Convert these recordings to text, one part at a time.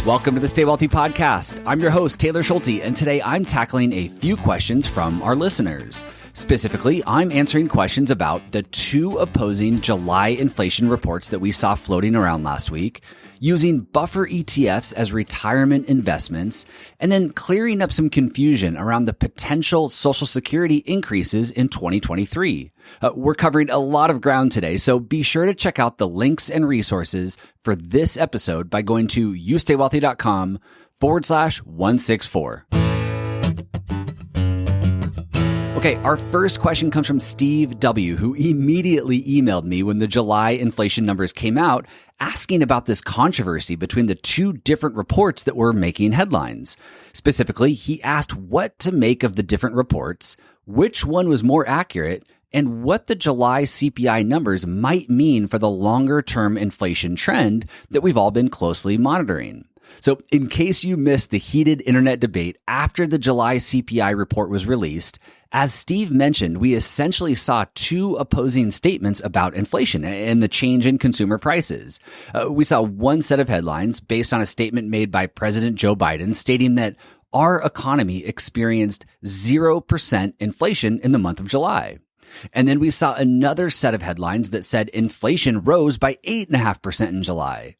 Welcome to the Stay Wealthy Podcast. I'm your host, Taylor Schulte, and today I'm tackling a few questions from our listeners. Specifically, I'm answering questions about the two opposing July inflation reports that we saw floating around last week, using buffer ETFs as retirement investments, and then clearing up some confusion around the potential Social Security increases in 2023. We're covering a lot of ground today, so be sure to check out the links and resources for this episode by going to youstaywealthy.com/164. Okay, our first question comes from Steve W., who immediately emailed me when the July inflation numbers came out, asking about this controversy between the two different reports that were making headlines. Specifically, he asked what to make of the different reports, which one was more accurate, and what the July CPI numbers might mean for the longer-term inflation trend that we've all been closely monitoring. So in case you missed the heated internet debate after the July CPI report was released, as Steve mentioned, we essentially saw two opposing statements about inflation and the change in consumer prices. We saw one set of headlines based on a statement made by President Joe Biden stating that our economy experienced 0% inflation in the month of July. And then we saw another set of headlines that said inflation rose by 8.5% in July.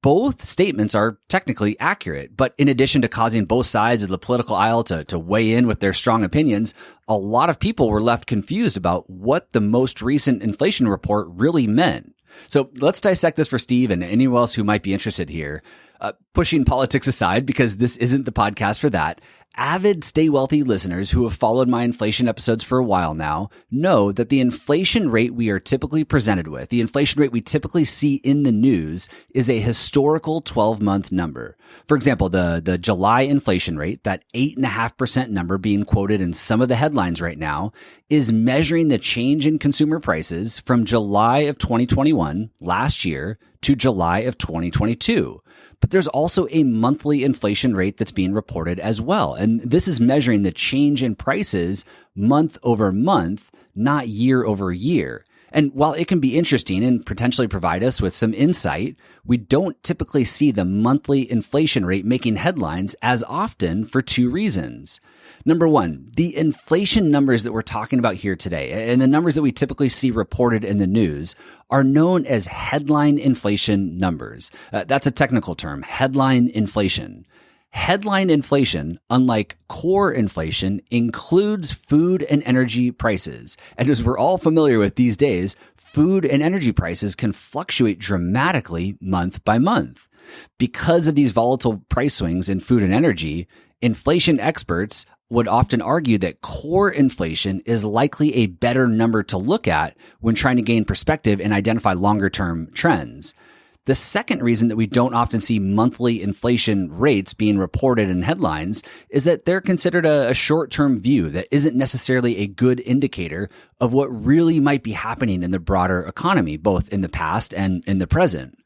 Both statements are technically accurate, but in addition to causing both sides of the political aisle to weigh in with their strong opinions, a lot of people were left confused about what the most recent inflation report really meant. So let's dissect this for Steve and anyone else who might be interested here. Pushing politics aside, because this isn't the podcast for that, avid Stay Wealthy listeners who have followed my inflation episodes for a while now know that the inflation rate we are typically presented with, the inflation rate we typically see in the news, is a historical 12-month number. For example, the July inflation rate, that 8.5% number being quoted in some of the headlines right now, is measuring the change in consumer prices from July of 2021, last year, to July of 2022. But there's also a monthly inflation rate that's being reported as well. And this is measuring the change in prices month over month, not year over year. And while it can be interesting and potentially provide us with some insight, we don't typically see the monthly inflation rate making headlines as often for two reasons. Number one, the inflation numbers that we're talking about here today, and the numbers that we typically see reported in the news, are known as headline inflation numbers. That's a technical term, headline inflation. Headline inflation, unlike core inflation, includes food and energy prices. And as we're all familiar with these days, food and energy prices can fluctuate dramatically month by month. Because of these volatile price swings in food and energy, inflation experts would often argue that core inflation is likely a better number to look at when trying to gain perspective and identify longer-term trends. The second reason that we don't often see monthly inflation rates being reported in headlines is that they're considered a short-term view that isn't necessarily a good indicator of what really might be happening in the broader economy, both in the past and in the present.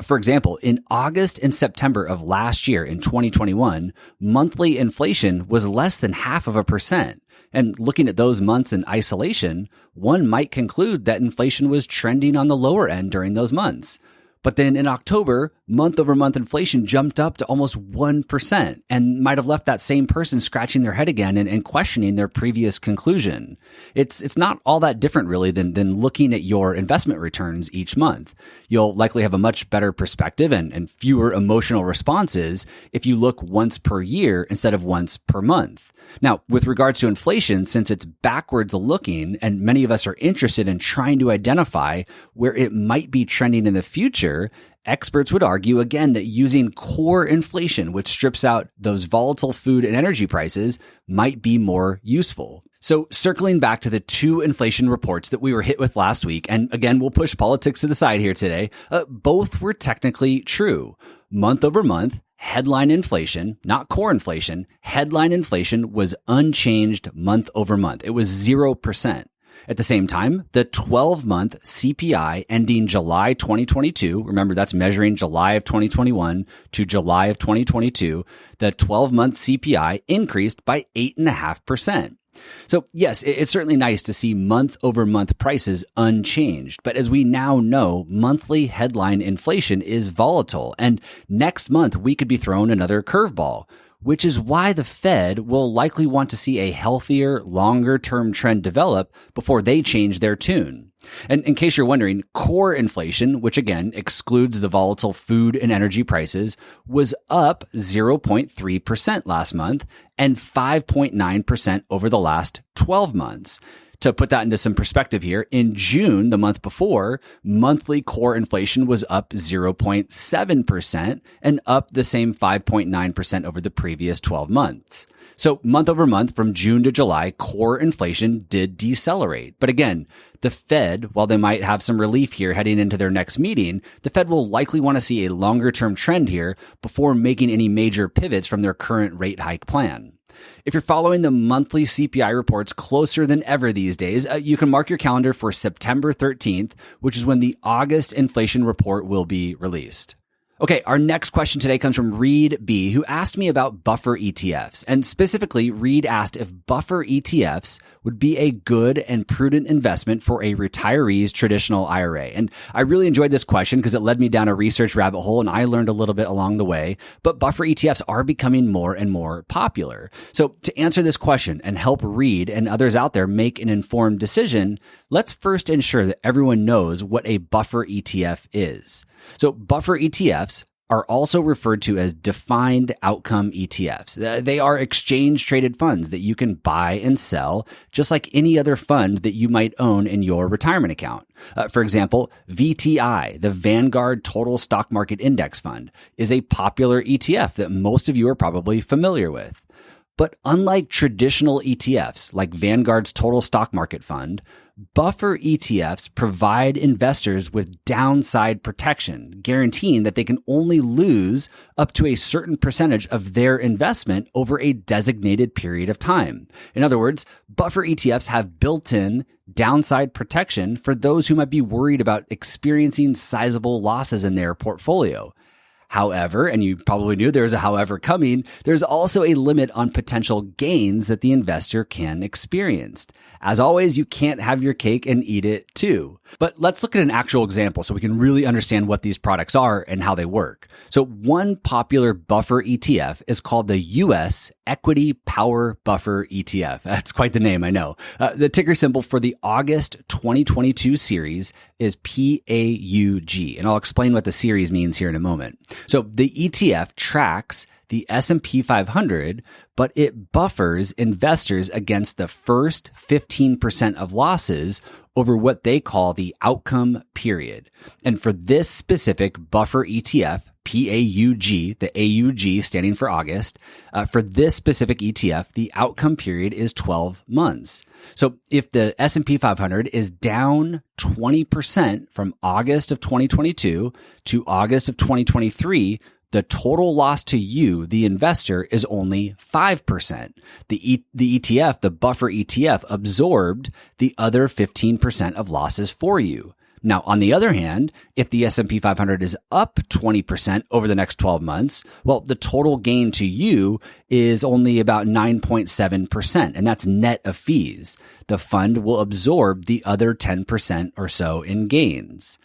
For example, in August and September of last year, in 2021, monthly inflation was less than 0.5%. And looking at those months in isolation, one might conclude that inflation was trending on the lower end during those months. But then in October, month-over-month inflation jumped up to almost 1% and might have left that same person scratching their head again and questioning their previous conclusion. It's not all that different really than looking at your investment returns each month. You'll likely have a much better perspective and fewer emotional responses if you look once per year instead of once per month. Now, with regards to inflation, since it's backwards looking and many of us are interested in trying to identify where it might be trending in the future, experts would argue again that using core inflation, which strips out those volatile food and energy prices, might be more useful. So circling back to the two inflation reports that we were hit with last week, and again, we'll push politics to the side here today, both were technically true. Month over month, headline inflation, not core inflation, headline inflation was unchanged month over month. It was 0%. At the same time, the 12-month CPI ending July 2022, remember that's measuring July of 2021 to July of 2022, the 12-month CPI increased by 8.5%. So yes, it's certainly nice to see month over month prices unchanged. But as we now know, monthly headline inflation is volatile. And next month, we could be thrown another curveball, which is why the Fed will likely want to see a healthier, longer term trend develop before they change their tune. And in case you're wondering, core inflation, which again excludes the volatile food and energy prices, was up 0.3% last month and 5.9% over the last 12 months. To put that into some perspective here, in June, the month before, monthly core inflation was up 0.7% and up the same 5.9% over the previous 12 months. So month over month from June to July, core inflation did decelerate. But again, the Fed, while they might have some relief here heading into their next meeting, the Fed will likely want to see a longer term trend here before making any major pivots from their current rate hike plan. If you're following the monthly CPI reports closer than ever these days, you can mark your calendar for September 13th, which is when the August inflation report will be released. Okay, our next question today comes from Reed B, who asked me about buffer ETFs. And specifically, Reed asked if buffer ETFs would be a good and prudent investment for a retiree's traditional IRA. And I really enjoyed this question because it led me down a research rabbit hole and I learned a little bit along the way. But buffer ETFs are becoming more and more popular. So to answer this question and help Reed and others out there make an informed decision, let's first ensure that everyone knows what a buffer ETF is. So buffer ETFs are also referred to as defined outcome ETFs. They are exchange traded funds that you can buy and sell just like any other fund that you might own in your retirement account. For example, VTI, the Vanguard Total Stock Market Index Fund, is a popular ETF that most of you are probably familiar with. But unlike traditional ETFs like Vanguard's Total Stock Market Fund, buffer ETFs provide investors with downside protection, guaranteeing that they can only lose up to a certain percentage of their investment over a designated period of time. In other words, buffer ETFs have built-in downside protection for those who might be worried about experiencing sizable losses in their portfolio. However, and you probably knew there's a however coming, there's also a limit on potential gains that the investor can experience. As always, you can't have your cake and eat it too. But let's look at an actual example so we can really understand what these products are and how they work. So one popular buffer ETF is called the US Equity Power Buffer ETF. That's quite the name, I know. The ticker symbol for the August 2022 series is PAUG, and I'll explain what the series means here in a moment. So the ETF tracks the S&P 500, but it buffers investors against the first 15% of losses over what they call the outcome period. And for this specific buffer ETF, PAUG, the AUG standing for August, for this specific ETF, the outcome period is 12 months. So if the S&P 500 is down 20% from August of 2022 to August of 2023, the total loss to you, the investor, is only 5%. The ETF, the buffer ETF, absorbed the other 15% of losses for you. Now, on the other hand, if the S&P 500 is up 20% over the next 12 months, well, the total gain to you is only about 9.7%, and that's net of fees. The fund will absorb the other 10% or so in gains.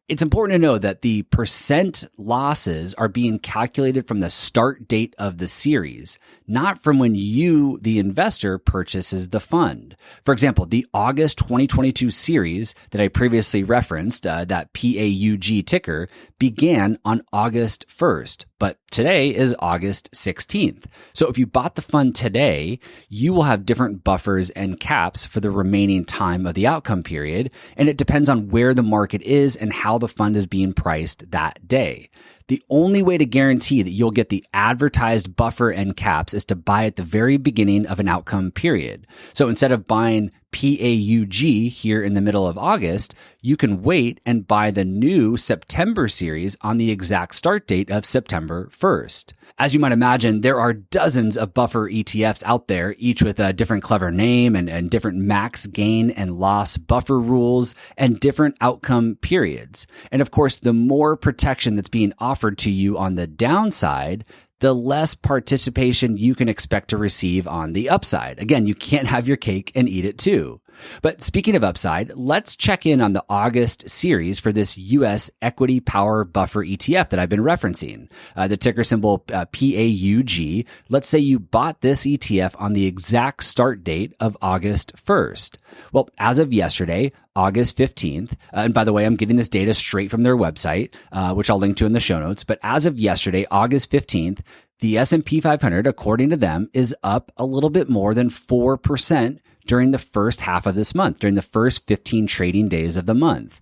It's important to know that the percent losses are being calculated from the start date of the series, not from when you, the investor, purchases the fund. For example, the August 2022 series that I previously referenced, that PAUG ticker, began on August 1st, but today is August 16th. So if you bought the fund today, you will have different buffers and caps for the remaining time of the outcome period, and it depends on where the market is and how the fund is being priced that day. The only way to guarantee that you'll get the advertised buffer and caps is to buy at the very beginning of an outcome period. So instead of buying PAUG here in the middle of August, you can wait and buy the new September series on the exact start date of September 1st. As you might imagine, there are dozens of buffer ETFs out there, each with a different clever name and different max gain and loss buffer rules and different outcome periods. And of course, the more protection that's being offered to you on the downside, the less participation you can expect to receive on the upside. Again, you can't have your cake and eat it too. But speaking of upside, let's check in on the August series for this U.S. Equity Power Buffer ETF that I've been referencing. The ticker symbol PAUG. Let's say you bought this ETF on the exact start date of August 1st. Well, as of yesterday, August 15th, and by the way, I'm getting this data straight from their website, which I'll link to in the show notes. But as of yesterday, August 15th, the S&P 500, according to them, is up a little bit more than 4% during the first half of this month, during the first 15 trading days of the month.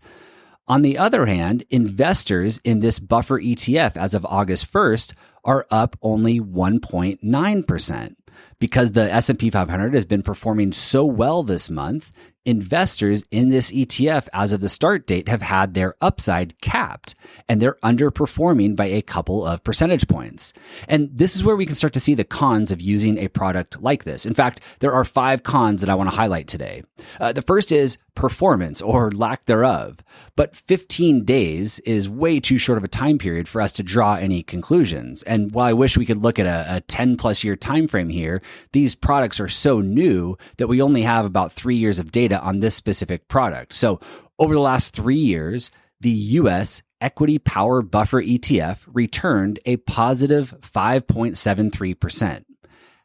On the other hand, investors in this Buffer ETF as of August 1st are up only 1.9%. Because the S&P 500 has been performing so well this month, investors in this ETF as of the start date have had their upside capped, and they're underperforming by a couple of percentage points. And this is where we can start to see the cons of using a product like this. In fact, there are 5 cons that I want to highlight today. The first is performance or lack thereof. But 15 days is way too short of a time period for us to draw any conclusions. And while I wish we could look at a 10 plus year time frame here, these products are so new that we only have about 3 years of data on this specific product. So over the last 3 years, the U.S. Equity Power Buffer ETF returned a positive 5.73%.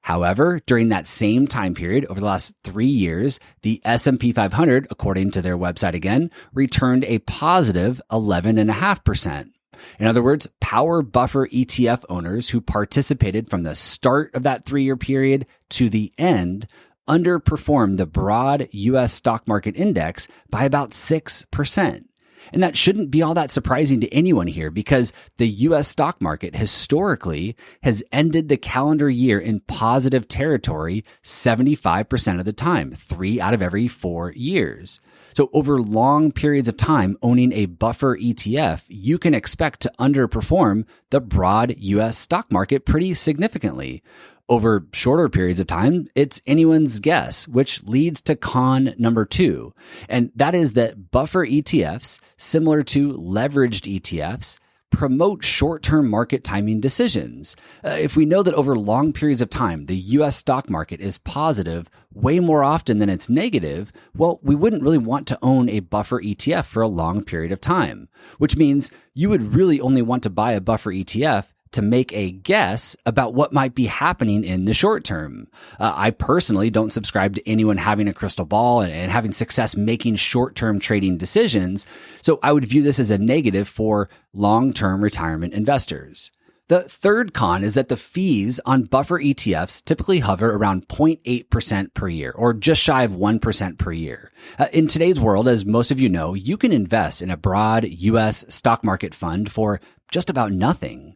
However, during that same time period, over the last 3 years, the S&P 500, according to their website again, returned a positive 11.5%. In other words, Power Buffer ETF owners who participated from the start of that 3-year period to the end underperformed the broad U.S. stock market index by about 6%. And that shouldn't be all that surprising to anyone here because the U.S. stock market historically has ended the calendar year in positive territory 75% of the time, 3 out of every 4 years. So over long periods of time owning a buffer ETF, you can expect to underperform the broad U.S. stock market pretty significantly. Over shorter periods of time, it's anyone's guess, which leads to con number 2. And that is that buffer ETFs, similar to leveraged ETFs, promote short-term market timing decisions. If we know that over long periods of time, the U.S. stock market is positive way more often than it's negative, well, we wouldn't really want to own a buffer ETF for a long period of time, which means you would really only want to buy a buffer ETF to make a guess about what might be happening in the short term. I personally don't subscribe to anyone having a crystal ball and having success making short-term trading decisions, so I would view this as a negative for long-term retirement investors. The third con is that the fees on buffer ETFs typically hover around 0.8% per year, or just shy of 1% per year. In today's world, as most of you know, you can invest in a broad U.S. stock market fund for just about nothing.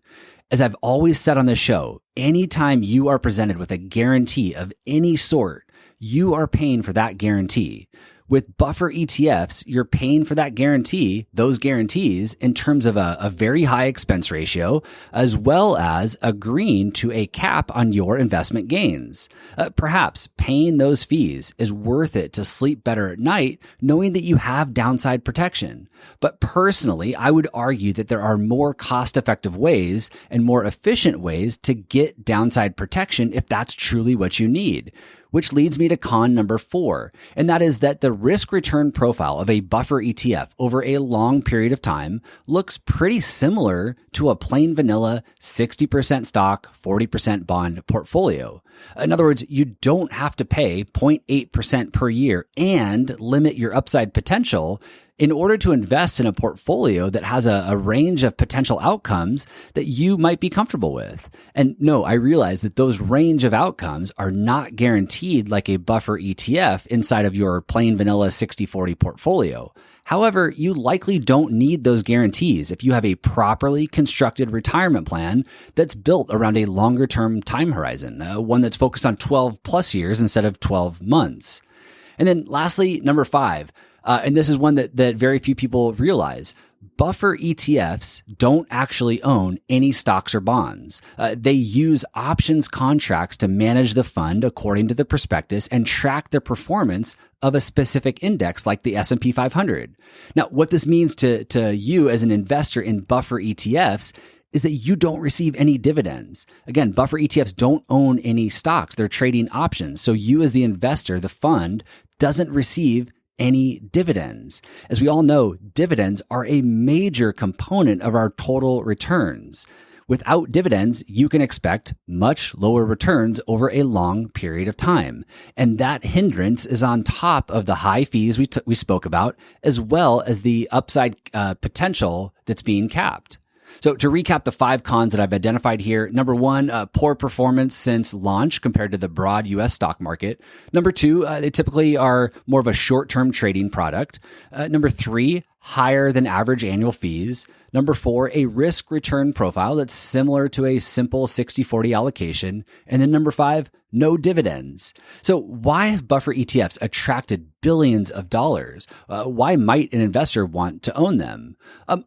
As I've always said on this show, anytime you are presented with a guarantee of any sort, you are paying for that guarantee. With buffer ETFs, you're paying for that guarantee, those guarantees, in terms of a very high expense ratio, as well as agreeing to a cap on your investment gains. Perhaps paying those fees is worth it to sleep better at night, knowing that you have downside protection. But personally, I would argue that there are more cost-effective ways and more efficient ways to get downside protection if that's truly what you need. Which leads me to con number 4, and that is that the risk-return profile of a buffer ETF over a long period of time looks pretty similar to a plain vanilla 60% stock, 40% bond portfolio. In other words, you don't have to pay 0.8% per year and limit your upside potential in order to invest in a portfolio that has a range of potential outcomes that you might be comfortable with. And no, I realize that those range of outcomes are not guaranteed like a buffer ETF inside of your plain vanilla 60-40 portfolio. However, you likely don't need those guarantees if you have a properly constructed retirement plan that's built around a longer-term time horizon, one that's focused on 12 plus years instead of 12 months. And then lastly, number 5, and this is one that very few people realize. Buffer ETFs don't actually own any stocks or bonds. They use options contracts to manage the fund according to the prospectus and track the performance of a specific index like the S&P 500. Now, what this means to you as an investor in buffer ETFs is that you don't receive any dividends. Again, buffer ETFs don't own any stocks. They're trading options. So you as the investor, the fund, doesn't receive any dividends. As we all know, dividends are a major component of our total returns. Without dividends, you can expect much lower returns over a long period of time. And that hindrance is on top of the high fees we spoke about, as well as the upside potential that's being capped. So to recap the 5 cons that I've identified here, number 1, poor performance since launch compared to the broad U.S. stock market. Number 2, they typically are more of a short-term trading product. Number 3, higher than average annual fees. Number 4, a risk return profile that's similar to a simple 60-40 allocation. And then number 5, no dividends. So why have buffer ETFs attracted billions of dollars? Why might an investor want to own them?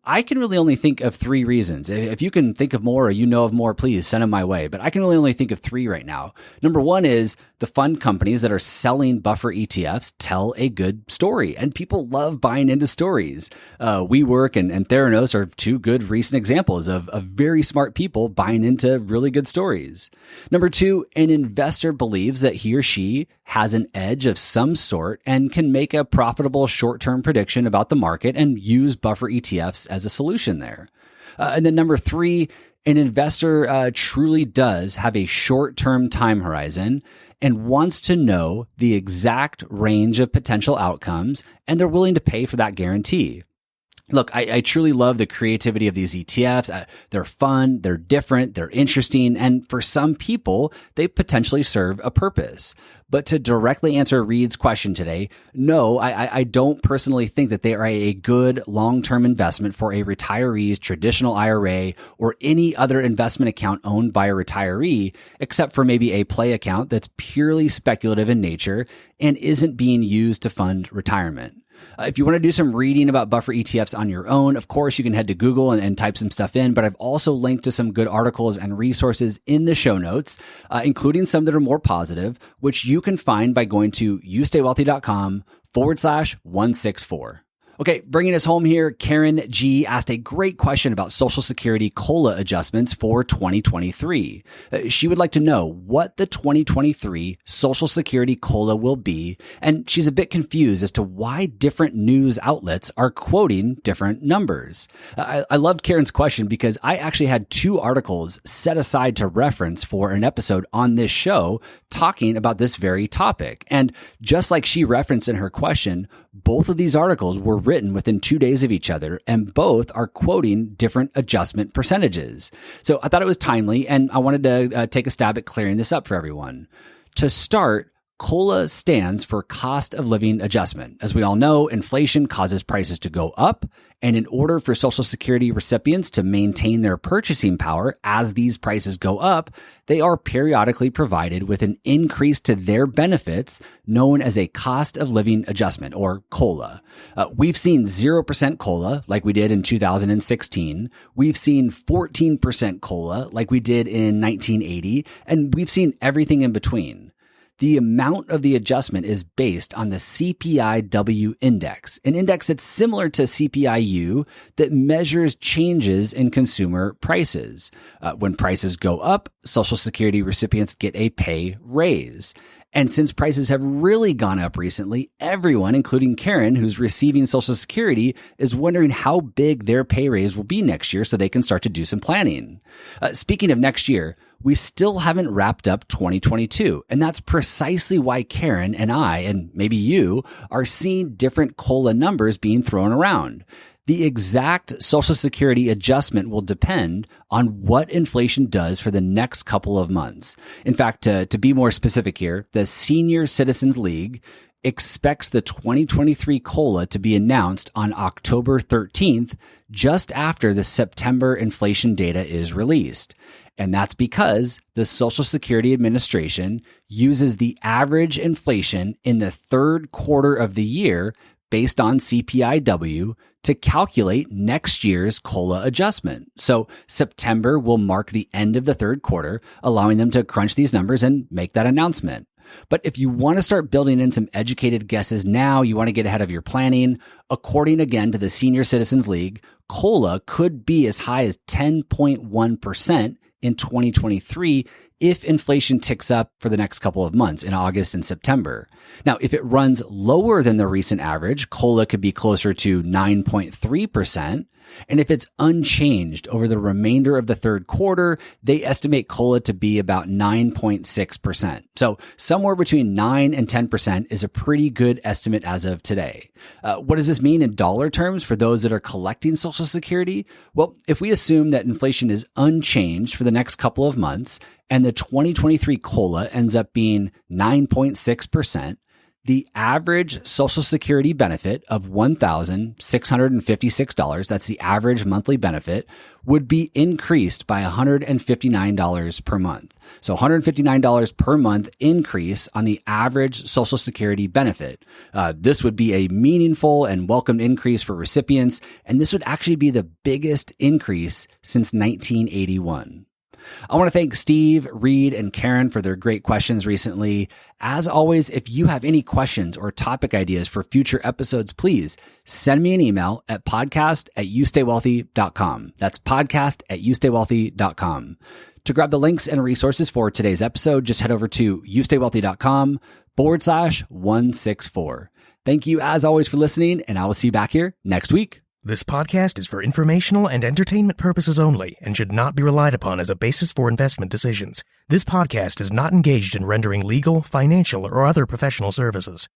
I can really only think of 3 reasons. If you can think of more or you know of more, please send them my way. But I can really only think of 3 right now. Number 1 is the fund companies that are selling buffer ETFs tell a good story, and people love buying into stories. WeWork and Theranos are 2 good recent examples of very smart people buying into really good stories. Number 2, an investor believes that he or she has an edge of some sort and can make a profitable short-term prediction about the market and use buffer ETFs as a solution there. And then number 3, an investor truly does have a short-term time horizon and wants to know the exact range of potential outcomes, and they're willing to pay for that guarantee. Look, I truly love the creativity of these ETFs. They're fun, they're different, they're interesting, and for some people, they potentially serve a purpose. But to directly answer Reed's question today, no, I don't personally think that they are a good long-term investment for a retiree's traditional IRA or any other investment account owned by a retiree, except for maybe a play account that's purely speculative in nature and isn't being used to fund retirement. If you want to do some reading about buffer ETFs on your own, of course, you can head to Google and type some stuff in, but I've also linked to some good articles and resources in the show notes, including some that are more positive, which you can find by going to youstaywealthy.com/164. Okay, bringing us home here, Karen G asked a great question about Social Security COLA adjustments for 2023. She would like to know what the 2023 Social Security COLA will be, and she's a bit confused as to why different news outlets are quoting different numbers. I loved Karen's question because I actually had 2 articles set aside to reference for an episode on this show talking about this very topic. And just like she referenced in her question, both of these articles were written within 2 days of each other, and both are quoting different adjustment percentages. So I thought it was timely, and I wanted to take a stab at clearing this up for everyone. To start, COLA stands for cost of living adjustment. As we all know, inflation causes prices to go up, and in order for Social Security recipients to maintain their purchasing power as these prices go up, they are periodically provided with an increase to their benefits known as a cost of living adjustment, or COLA. We've seen 0% COLA like we did in 2016. We've seen 14% COLA like we did in 1980, and we've seen everything in between. The amount of the adjustment is based on the CPI-W index, an index that's similar to CPI-U that measures changes in consumer prices. When prices go up, Social Security recipients get a pay raise. And since prices have really gone up recently, everyone, including Karen, who's receiving Social Security, is wondering how big their pay raise will be next year so they can start to do some planning. Speaking of next year, we still haven't wrapped up 2022, and that's precisely why Karen and I, and maybe you, are seeing different COLA numbers being thrown around. The exact Social Security adjustment will depend on what inflation does for the next couple of months. In fact, to be more specific here, the Senior Citizens League expects the 2023 COLA to be announced on October 13th, just after the September inflation data is released. And that's because the Social Security Administration uses the average inflation in the third quarter of the year based on CPI-W to calculate next year's COLA adjustment. So September will mark the end of the third quarter, allowing them to crunch these numbers and make that announcement. But if you want to start building in some educated guesses now, you want to get ahead of your planning, according again to the Senior Citizens League, COLA could be as high as 10.1% in 2023 if inflation ticks up for the next couple of months in August and September. Now, if it runs lower than the recent average, COLA could be closer to 9.3%. And if it's unchanged over the remainder of the third quarter, they estimate COLA to be about 9.6%. So somewhere between 9 and 10% is a pretty good estimate as of today. What does this mean in dollar terms for those that are collecting Social Security? Well, if we assume that inflation is unchanged for the next couple of months and the 2023 COLA ends up being 9.6%, the average Social Security benefit of $1,656, that's the average monthly benefit, would be increased by $159 per month. So $159 per month increase on the average Social Security benefit. This would be a meaningful and welcomed increase for recipients, and this would actually be the biggest increase since 1981. I want to thank Steve, Reed, and Karen for their great questions recently. As always, if you have any questions or topic ideas for future episodes, please send me an email at podcast@youstaywealthy.com. That's podcast@youstaywealthy.com. To grab the links and resources for today's episode, just head over to youstaywealthy.com/164. Thank you as always for listening, and I will see you back here next week. This podcast is for informational and entertainment purposes only and should not be relied upon as a basis for investment decisions. This podcast is not engaged in rendering legal, financial, or other professional services.